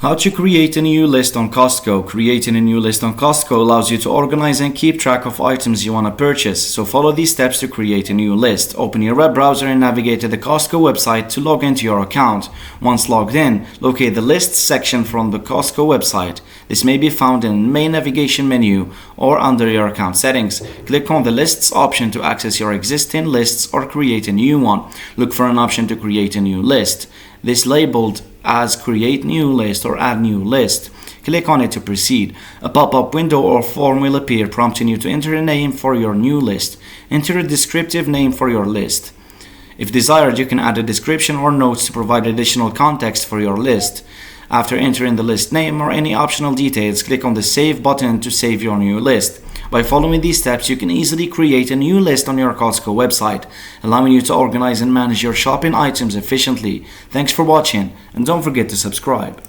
How to create a new list on Costco. Creating a new list on Costco allows you to organize and keep track of items you want to purchase. So follow these steps to create a new list. Open your web browser and navigate to the Costco website to log into your account. Once logged in, locate the Lists section from the Costco website. This may be found in the main navigation menu or under your account settings. Click on the Lists option to access your existing lists or create a new one. Look for an option to create a new list. This labeled as Create New List or Add New List. Click on it to proceed. A pop-up window or form will appear prompting you to enter a name for your new list. Enter a descriptive name for your list. If desired, you can add a description or notes to provide additional context for your list. After entering the list name or any optional details, click on the Save button to save your new list. By following these steps, you can easily create a new list on your Costco website, allowing you to organize and manage your shopping items efficiently. Thanks for watching, and don't forget to subscribe.